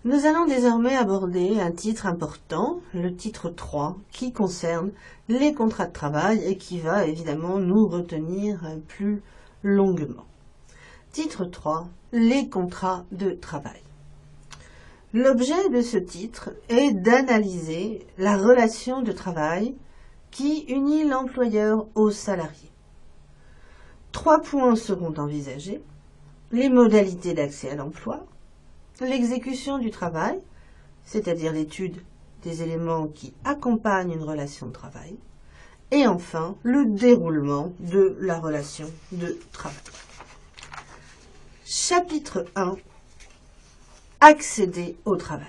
Nous allons désormais aborder un titre important, le titre 3, qui concerne les contrats de travail et qui va évidemment nous retenir plus longuement. Titre 3, les contrats de travail. L'objet de ce titre est d'analyser la relation de travail qui unit l'employeur au salarié. 3 points seront envisagés: les modalités d'accès à l'emploi, l'exécution du travail, c'est-à-dire l'étude des éléments qui accompagnent une relation de travail, et enfin le déroulement de la relation de travail. Chapitre 1. Accéder au travail.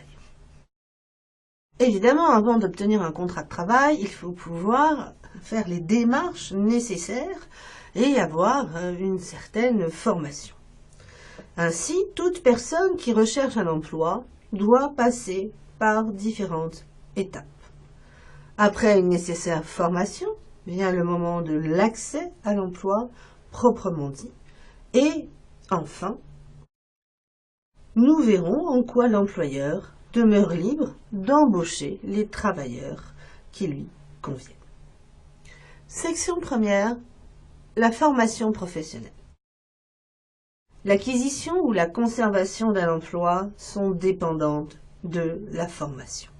Évidemment, avant d'obtenir un contrat de travail, il faut pouvoir faire les démarches nécessaires et avoir une certaine formation. Ainsi, toute personne qui recherche un emploi doit passer par différentes étapes. Après une nécessaire formation, vient le moment de l'accès à l'emploi proprement dit. Et enfin, nous verrons en quoi l'employeur demeure libre d'embaucher les travailleurs qui lui conviennent. Section première, la formation professionnelle. L'acquisition ou la conservation d'un emploi sont dépendantes de la formation.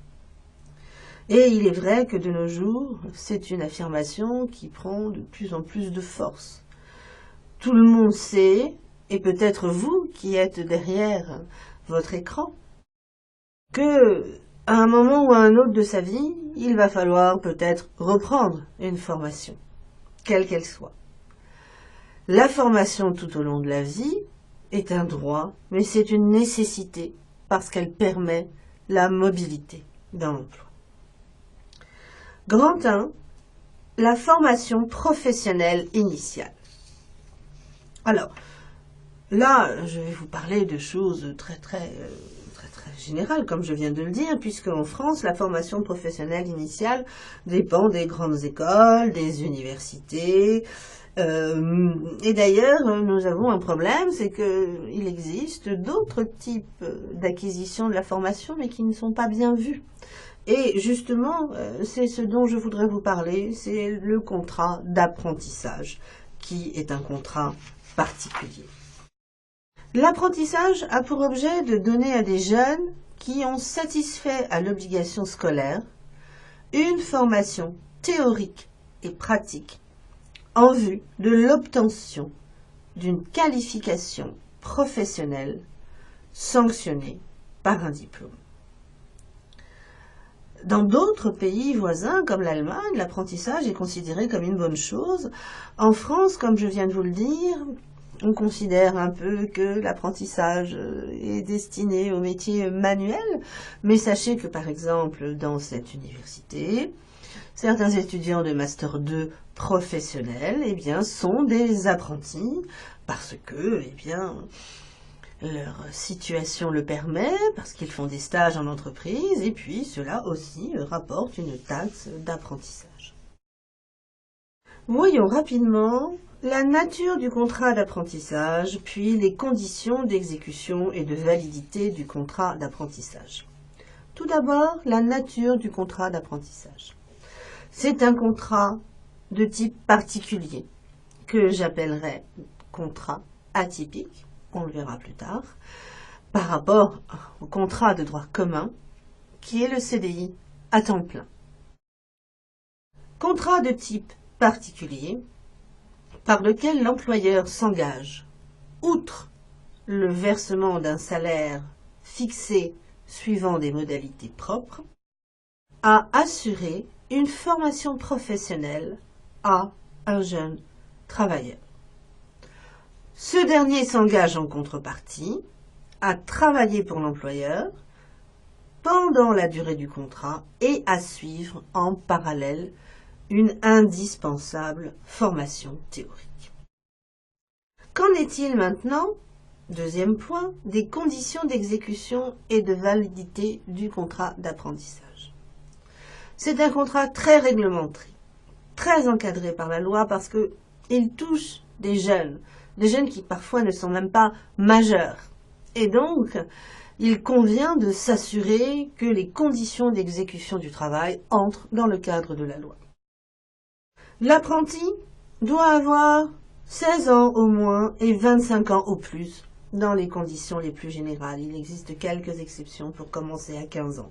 Et il est vrai que de nos jours, c'est une affirmation qui prend de plus en plus de force. Tout le monde sait, et peut-être vous qui êtes derrière votre écran, que à un moment ou à un autre de sa vie, il va falloir peut-être reprendre une formation, quelle qu'elle soit. La formation tout au long de la vie est un droit, mais c'est une nécessité parce qu'elle permet la mobilité dans l'emploi. Grand 1, la formation professionnelle initiale. Alors, là, je vais vous parler de choses très générales, comme je viens de le dire, puisque en France, la formation professionnelle initiale dépend des grandes écoles, des universités. Et d'ailleurs, nous avons un problème, c'est qu'il existe d'autres types d'acquisition de la formation, mais qui ne sont pas bien vus. Et justement, c'est ce dont je voudrais vous parler, c'est le contrat d'apprentissage, qui est un contrat particulier. L'apprentissage a pour objet de donner à des jeunes qui ont satisfait à l'obligation scolaire une formation théorique et pratique en vue de l'obtention d'une qualification professionnelle sanctionnée par un diplôme. Dans d'autres pays voisins, comme l'Allemagne, l'apprentissage est considéré comme une bonne chose. En France, comme je viens de vous le dire, on considère un peu que l'apprentissage est destiné aux métiers manuels, mais sachez que, par exemple, dans cette université, certains étudiants de Master 2 professionnels, sont des apprentis parce que, leur situation le permet, parce qu'ils font des stages en entreprise, et puis cela aussi rapporte une taxe d'apprentissage. Voyons rapidement la nature du contrat d'apprentissage, puis les conditions d'exécution et de validité du contrat d'apprentissage. Tout d'abord, la nature du contrat d'apprentissage. C'est un contrat de type particulier, que j'appellerais contrat atypique, on le verra plus tard, par rapport au contrat de droit commun, qui est le CDI à temps plein. Contrat de type particulier, par lequel l'employeur s'engage, outre le versement d'un salaire fixé suivant des modalités propres, à assurer une formation professionnelle à un jeune travailleur. Ce dernier s'engage en contrepartie à travailler pour l'employeur pendant la durée du contrat et à suivre en parallèle une indispensable formation théorique. Qu'en est-il maintenant, deuxième point, des conditions d'exécution et de validité du contrat d'apprentissage? C'est un contrat très réglementé, très encadré par la loi parce qu'il touche des jeunes qui parfois ne sont même pas majeurs. Et donc, il convient de s'assurer que les conditions d'exécution du travail entrent dans le cadre de la loi. L'apprenti doit avoir 16 ans au moins et 25 ans au plus dans les conditions les plus générales. Il existe quelques exceptions pour commencer à 15 ans.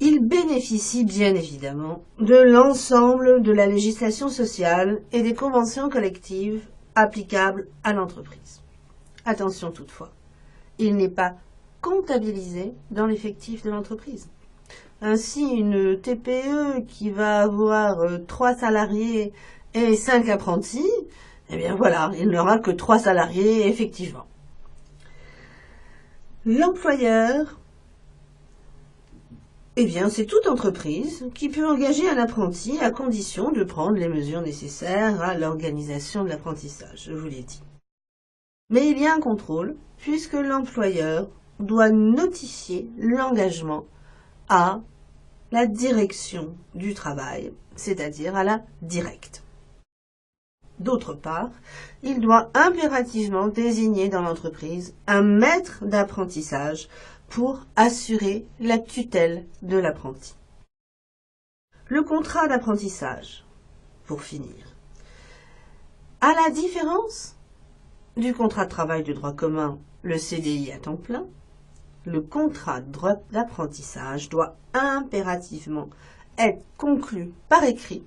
Il bénéficie bien évidemment de l'ensemble de la législation sociale et des conventions collectives applicables à l'entreprise. Attention toutefois, il n'est pas comptabilisé dans l'effectif de l'entreprise. Ainsi, une TPE qui va avoir 3 salariés et 5 apprentis, eh bien voilà, il n'aura que 3 salariés effectivement. L'employeur, eh bien, c'est toute entreprise qui peut engager un apprenti à condition de prendre les mesures nécessaires à l'organisation de l'apprentissage, je vous l'ai dit. Mais il y a un contrôle, puisque l'employeur doit notifier l'engagement à la direction du travail, c'est-à-dire à la directe. D'autre part, il doit impérativement désigner dans l'entreprise un maître d'apprentissage pour assurer la tutelle de l'apprenti. Le contrat d'apprentissage, pour finir. À la différence du contrat de travail de droit commun, le CDI à temps plein, le contrat d'apprentissage doit impérativement être conclu par écrit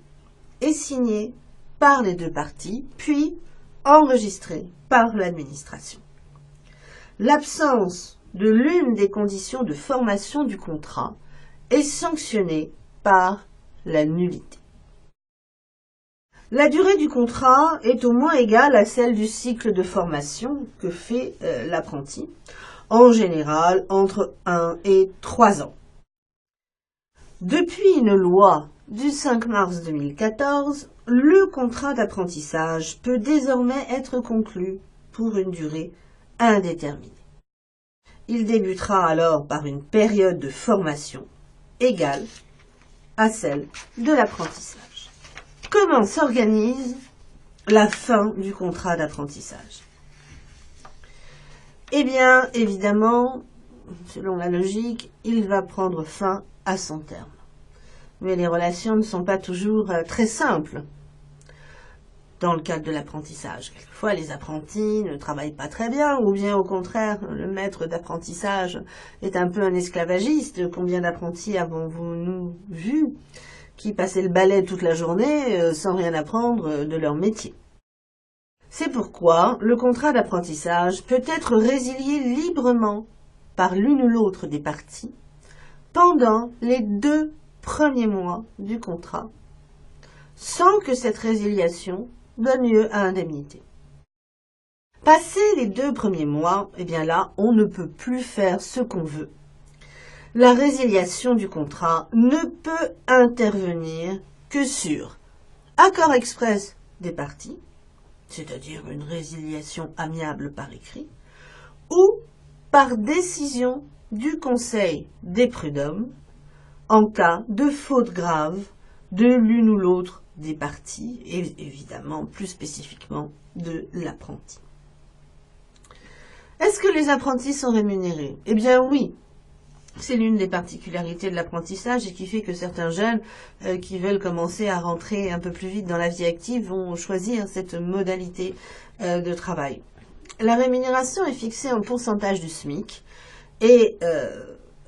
et signé par les deux parties, puis enregistré par l'administration. L'absence de l'une des conditions de formation du contrat est sanctionnée par la nullité. La durée du contrat est au moins égale à celle du cycle de formation que fait l'apprenti, en général entre 1 et 3 ans. Depuis une loi du 5 mars 2014, le contrat d'apprentissage peut désormais être conclu pour une durée indéterminée. Il débutera alors par une période de formation égale à celle de l'apprentissage. Comment s'organise la fin du contrat d'apprentissage? Eh bien, évidemment, selon la logique, il va prendre fin à son terme. Mais les relations ne sont pas toujours très simples dans le cadre de l'apprentissage. Quelquefois, les apprentis ne travaillent pas très bien, ou bien au contraire, le maître d'apprentissage est un peu un esclavagiste. Combien d'apprentis avons-nous vu qui passaient le balai toute la journée sans rien apprendre de leur métier? C'est pourquoi le contrat d'apprentissage peut être résilié librement par l'une ou l'autre des parties pendant les 2 premiers mois du contrat, sans que cette résiliation donne lieu à indemnité. Passé les 2 premiers mois, eh bien là, on ne peut plus faire ce qu'on veut. La résiliation du contrat ne peut intervenir que sur accord express des parties, c'est-à-dire une résiliation amiable par écrit, ou par décision du Conseil des prud'hommes en cas de faute grave de l'une ou l'autre des parties, et évidemment plus spécifiquement de l'apprenti. Est-ce que les apprentis sont rémunérés? Eh bien oui, c'est l'une des particularités de l'apprentissage et qui fait que certains jeunes qui veulent commencer à rentrer un peu plus vite dans la vie active vont choisir cette modalité de travail. La rémunération est fixée en pourcentage du SMIC et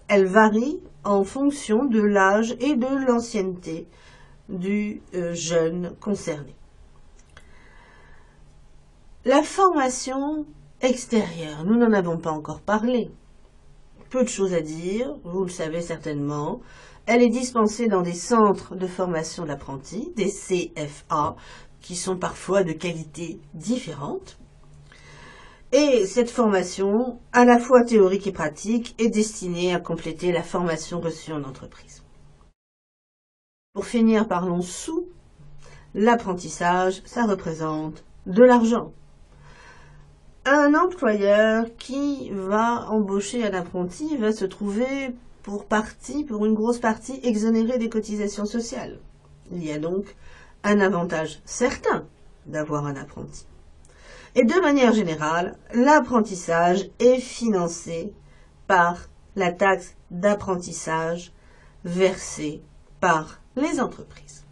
elle varie en fonction de l'âge et de l'ancienneté du jeune concerné. La formation extérieure, nous n'en avons pas encore parlé. Peu de choses à dire, vous le savez certainement. Elle est dispensée dans des centres de formation d'apprentis, des CFA, qui sont parfois de qualité différente. Et cette formation, à la fois théorique et pratique, est destinée à compléter la formation reçue en entreprise. Pour finir, parlons sous. L'apprentissage, ça représente de l'argent. Un employeur qui va embaucher un apprenti va se trouver pour une grosse partie, exonéré des cotisations sociales. Il y a donc un avantage certain d'avoir un apprenti. Et de manière générale, l'apprentissage est financé par la taxe d'apprentissage versée par les entreprises.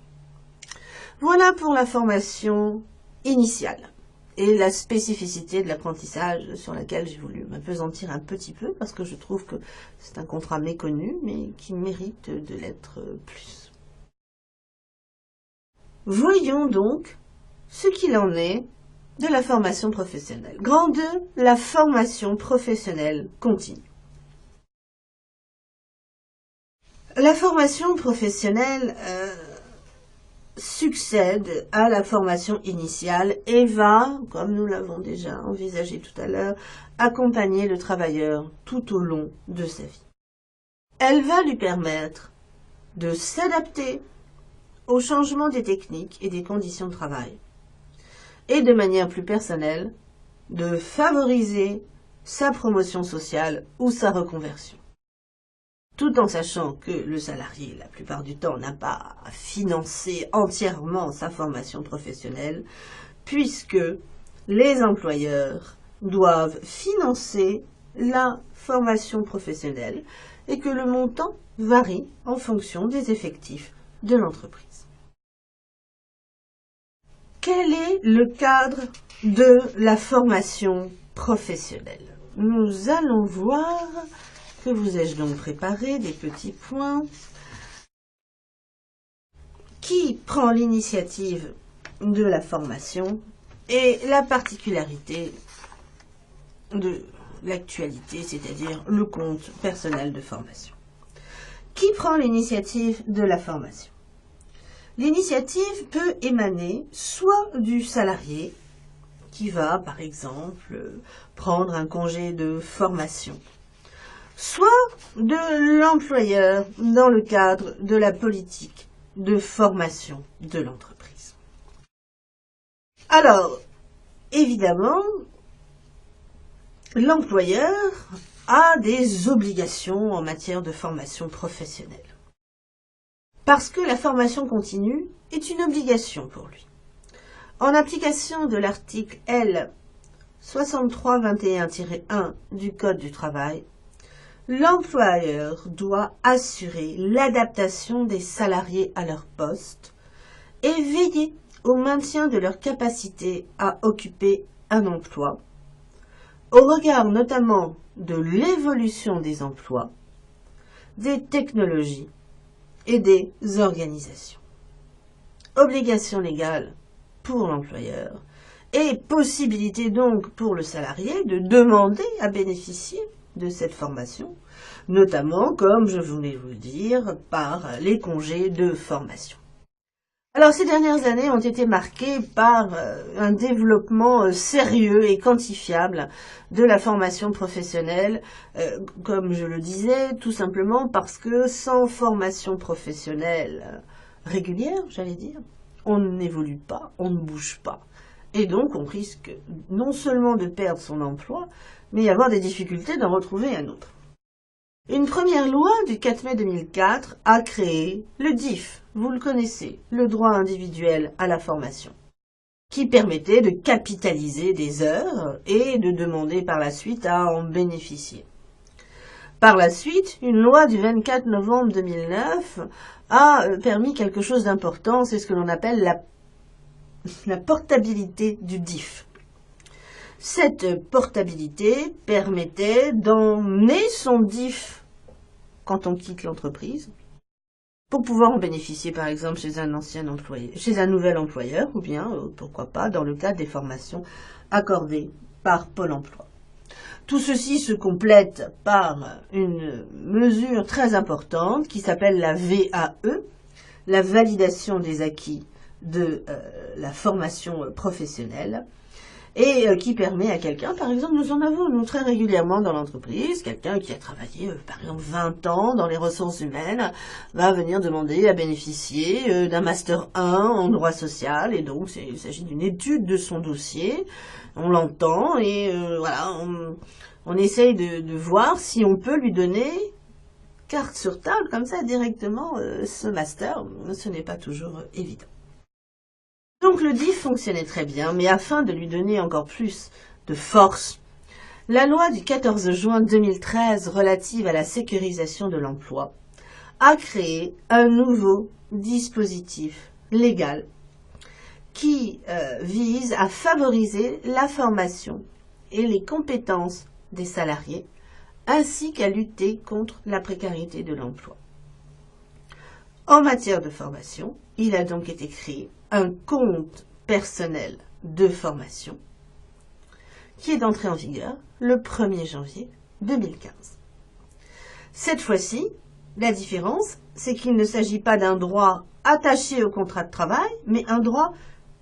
Voilà pour la formation initiale et la spécificité de l'apprentissage sur laquelle j'ai voulu m'appesantir un petit peu parce que je trouve que c'est un contrat méconnu mais qui mérite de l'être plus. Voyons donc ce qu'il en est de la formation professionnelle. Grand 2, la formation professionnelle continue. La formation professionnelle succède à la formation initiale et va, comme nous l'avons déjà envisagé tout à l'heure, accompagner le travailleur tout au long de sa vie. Elle va lui permettre de s'adapter au changement des techniques et des conditions de travail et de manière plus personnelle, de favoriser sa promotion sociale ou sa reconversion. Tout en sachant que le salarié, la plupart du temps, n'a pas à financer entièrement sa formation professionnelle, puisque les employeurs doivent financer la formation professionnelle et que le montant varie en fonction des effectifs de l'entreprise. Quel est le cadre de la formation professionnelle? Nous allons voir. Que vous ai-je donc préparé des petits points? Qui prend l'initiative de la formation et la particularité de l'actualité, c'est-à-dire le compte personnel de formation. Qui prend l'initiative de la formation? L'initiative peut émaner soit du salarié qui va, par exemple, prendre un congé de formation, soit de l'employeur dans le cadre de la politique de formation de l'entreprise. Alors, évidemment, l'employeur a des obligations en matière de formation professionnelle. Parce que la formation continue est une obligation pour lui. En application de l'article L. 6321-1 du Code du travail, l'employeur doit assurer l'adaptation des salariés à leur poste et veiller au maintien de leur capacité à occuper un emploi, au regard notamment de l'évolution des emplois, des technologies et des organisations. Obligation légale pour l'employeur et possibilité donc pour le salarié de demander à bénéficier de cette formation, notamment, comme je voulais vous le dire, par les congés de formation. Alors, ces dernières années ont été marquées par un développement sérieux et quantifiable de la formation professionnelle, comme je le disais, tout simplement parce que sans formation professionnelle régulière, j'allais dire, on n'évolue pas, on ne bouge pas. Et donc, on risque non seulement de perdre son emploi, mais y avoir des difficultés d'en retrouver un autre. Une première loi du 4 mai 2004 a créé le DIF, vous le connaissez, le droit individuel à la formation, qui permettait de capitaliser des heures et de demander par la suite à en bénéficier. Par la suite, une loi du 24 novembre 2009 a permis quelque chose d'important, c'est ce que l'on appelle la portabilité du DIF. Cette portabilité permettait d'emmener son DIF quand on quitte l'entreprise pour pouvoir en bénéficier par exemple chez un ancien employé, chez un nouvel employeur ou bien, pourquoi pas, dans le cadre des formations accordées par Pôle emploi. Tout ceci se complète par une mesure très importante qui s'appelle la VAE, la validation des acquis de la formation professionnelle, et qui permet à quelqu'un, par exemple, nous en avons nous très régulièrement dans l'entreprise, quelqu'un qui a travaillé par exemple 20 ans dans les ressources humaines va venir demander à bénéficier d'un master 1 en droit social, et donc il s'agit d'une étude de son dossier, on l'entend et voilà, on essaye de voir si on peut lui donner carte sur table comme ça directement ce master, ce n'est pas toujours évident. Donc le DIF fonctionnait très bien, mais afin de lui donner encore plus de force, La loi du 14 juin 2013 relative à la sécurisation de l'emploi a créé un nouveau dispositif légal qui vise à favoriser la formation et les compétences des salariés, ainsi qu'à lutter contre la précarité de l'emploi. En matière de formation, il a donc été créé un compte personnel de formation qui est entré en vigueur le 1er janvier 2015. Cette fois-ci, la différence, c'est qu'il ne s'agit pas d'un droit attaché au contrat de travail, mais un droit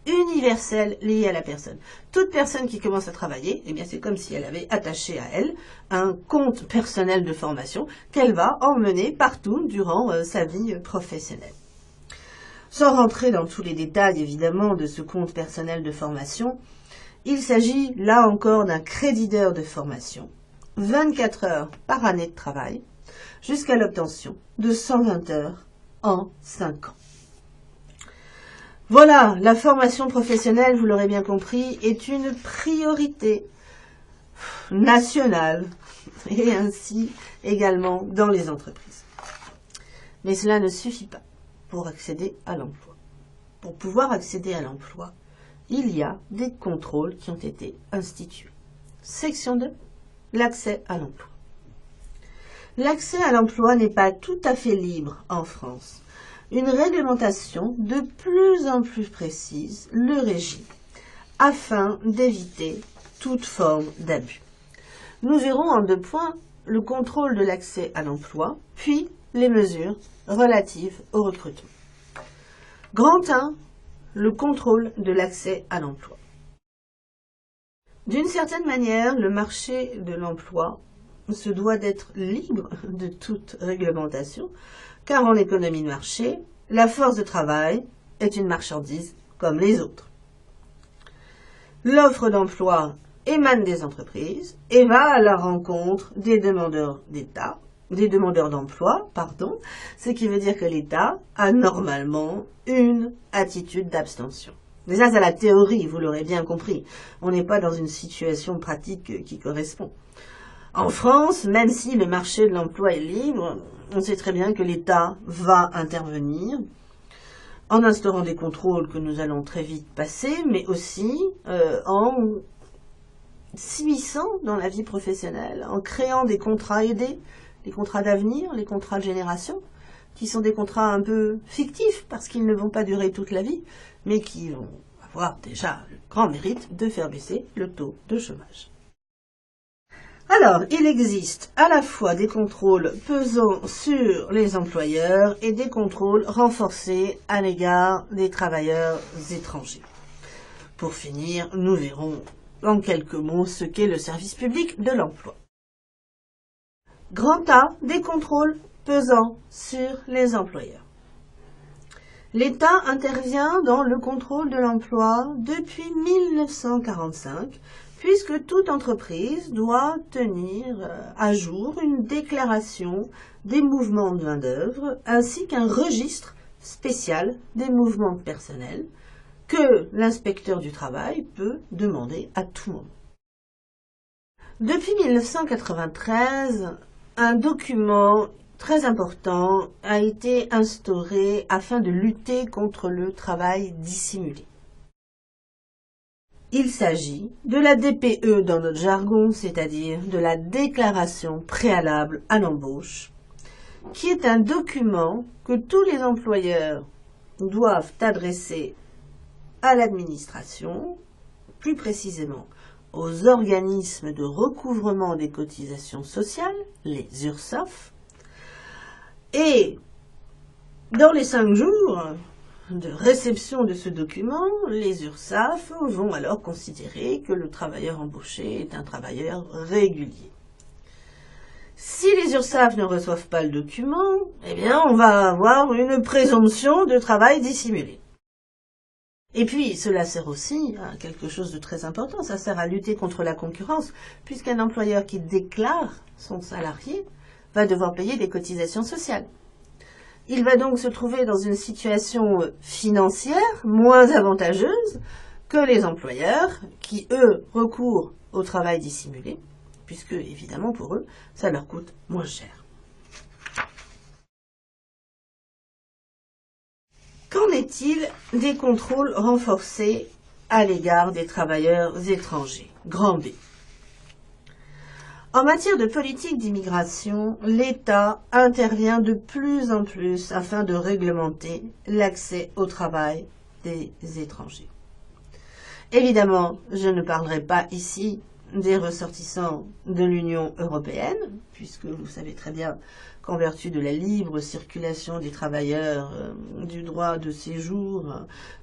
universel lié à la personne. Toute personne qui commence à travailler, eh bien c'est comme si elle avait attaché à elle un compte personnel de formation qu'elle va emmener partout durant sa vie professionnelle. Sans rentrer dans tous les détails évidemment de ce compte personnel de formation, il s'agit là encore d'un crédit d'heures de formation, 24 heures par année de travail, jusqu'à l'obtention de 120 heures en 5 ans. Voilà, la formation professionnelle, vous l'aurez bien compris, est une priorité nationale et ainsi également dans les entreprises. Mais cela ne suffit pas pour accéder à l'emploi. Pour pouvoir accéder à l'emploi, il y a des contrôles qui ont été institués. Section 2, l'accès à l'emploi. L'accès à l'emploi n'est pas tout à fait libre en France. Une réglementation de plus en plus précise le régit, afin d'éviter toute forme d'abus. Nous verrons en 2 points le contrôle de l'accès à l'emploi, puis les mesures relatives au recrutement. Grand 1, le contrôle de l'accès à l'emploi. D'une certaine manière, le marché de l'emploi se doit d'être libre de toute réglementation, car en économie de marché, la force de travail est une marchandise comme les autres. L'offre d'emploi émane des entreprises et va à la rencontre des demandeurs d'emploi, ce qui veut dire que l'État a normalement une attitude d'abstention. Mais ça, c'est la théorie, vous l'aurez bien compris. On n'est pas dans une situation pratique qui correspond. En France, même si le marché de l'emploi est libre, on sait très bien que l'État va intervenir en instaurant des contrôles que nous allons très vite passer, mais aussi en s'immisçant dans la vie professionnelle, en créant des contrats aidés, les contrats d'avenir, les contrats de génération, qui sont des contrats un peu fictifs parce qu'ils ne vont pas durer toute la vie, mais qui vont avoir déjà le grand mérite de faire baisser le taux de chômage. Alors, il existe à la fois des contrôles pesant sur les employeurs et des contrôles renforcés à l'égard des travailleurs étrangers. Pour finir, nous verrons en quelques mots ce qu'est le service public de l'emploi. Grand A, des contrôles pesant sur les employeurs. L'État intervient dans le contrôle de l'emploi depuis 1945, puisque toute entreprise doit tenir à jour une déclaration des mouvements de main-d'œuvre ainsi qu'un registre spécial des mouvements de personnel que l'inspecteur du travail peut demander à tout moment. Depuis 1993, un document très important a été instauré afin de lutter contre le travail dissimulé. Il s'agit de la DPE dans notre jargon, c'est-à-dire de la déclaration préalable à l'embauche, qui est un document que tous les employeurs doivent adresser à l'administration, plus précisément aux organismes de recouvrement des cotisations sociales, les URSSAF, et dans les 5 jours de réception de ce document, les URSSAF vont alors considérer que le travailleur embauché est un travailleur régulier. Si les URSSAF ne reçoivent pas le document, eh bien on va avoir une présomption de travail dissimulé. Et puis, cela sert aussi à quelque chose de très important, ça sert à lutter contre la concurrence, puisqu'un employeur qui déclare son salarié va devoir payer des cotisations sociales. Il va donc se trouver dans une situation financière moins avantageuse que les employeurs qui, eux, recourent au travail dissimulé puisque évidemment pour eux, ça leur coûte moins cher. Qu'en est-il des contrôles renforcés à l'égard des travailleurs étrangers? Grand B. En matière de politique d'immigration, l'État intervient de plus en plus afin de réglementer l'accès au travail des étrangers. Évidemment, je ne parlerai pas ici des ressortissants de l'Union européenne, puisque vous savez très bien qu'en vertu de la libre circulation des travailleurs, du droit de séjour,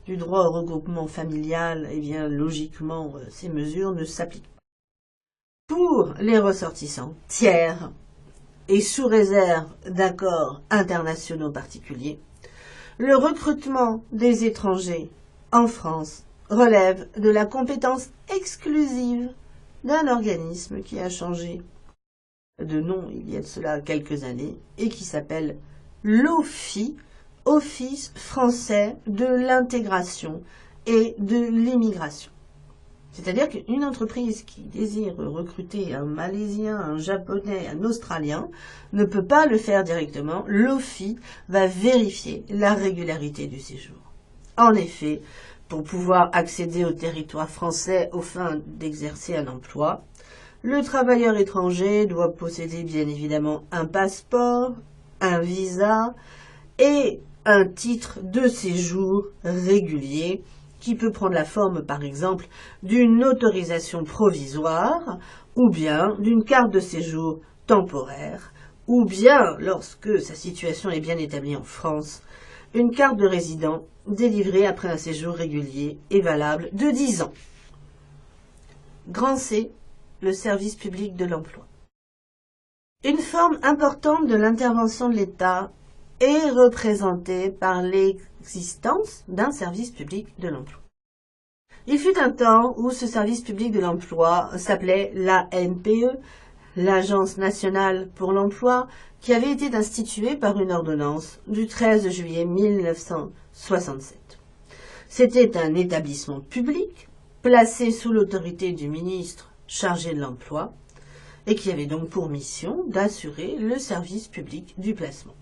du droit au regroupement familial, eh bien logiquement, ces mesures ne s'appliquent pas. Pour les ressortissants tiers et sous réserve d'accords internationaux particuliers, le recrutement des étrangers en France relève de la compétence exclusive d'un organisme qui a changé de nom il y a de cela quelques années et qui s'appelle l'OFII, Office français de l'intégration et de l'immigration. C'est-à-dire qu'une entreprise qui désire recruter un Malaisien, un Japonais, un Australien ne peut pas le faire directement. L'OFII va vérifier la régularité du séjour. En effet, pour pouvoir accéder au territoire français aux fins d'exercer un emploi, le travailleur étranger doit posséder bien évidemment un passeport, un visa et un titre de séjour régulier qui peut prendre la forme, par exemple, d'une autorisation provisoire ou bien d'une carte de séjour temporaire, ou bien, lorsque sa situation est bien établie en France, une carte de résident délivrée après un séjour régulier et valable de 10 ans. Grand C, le service public de l'emploi. Une forme importante de l'intervention de l'État est représentée par l'existence d'un service public de l'emploi. Il fut un temps où ce service public de l'emploi s'appelait l'ANPE, l'Agence nationale pour l'emploi, qui avait été instituée par une ordonnance du 13 juillet 1967. C'était un établissement public placé sous l'autorité du ministre chargé de l'emploi et qui avait donc pour mission d'assurer le service public du placement.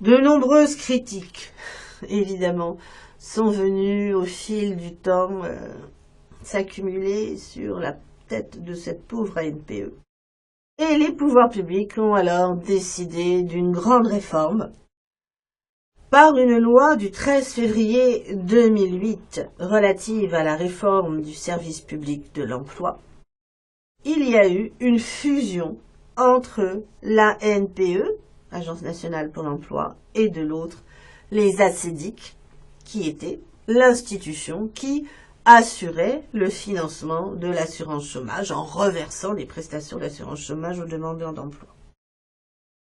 De nombreuses critiques, évidemment, sont venues au fil du temps s'accumuler sur la tête de cette pauvre ANPE. Et les pouvoirs publics ont alors décidé d'une grande réforme. Par une loi du 13 février 2008 relative à la réforme du service public de l'emploi, il y a eu une fusion entre l'ANPE, Agence nationale pour l'emploi, et de l'autre, les ACEDIC, qui était l'institution qui assurait le financement de l'assurance chômage en reversant les prestations d'assurance chômage aux demandeurs d'emploi.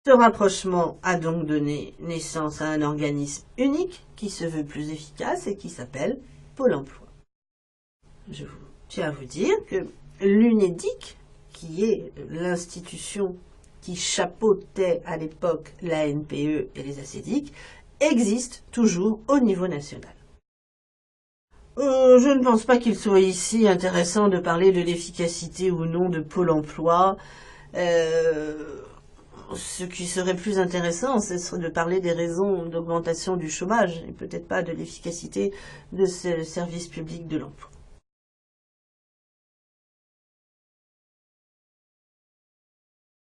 Ce rapprochement a donc donné naissance à un organisme unique qui se veut plus efficace et qui s'appelle Pôle emploi. Je tiens à vous dire que l'UNEDIC, qui est l'institution qui chapeautait à l'époque l'ANPE et les ACEDIC, existe toujours au niveau national. Je ne pense pas qu'il soit ici intéressant de parler de l'efficacité ou non de Pôle emploi. Ce qui serait plus intéressant, ce serait de parler des raisons d'augmentation du chômage et peut-être pas de l'efficacité de ce service public de l'emploi.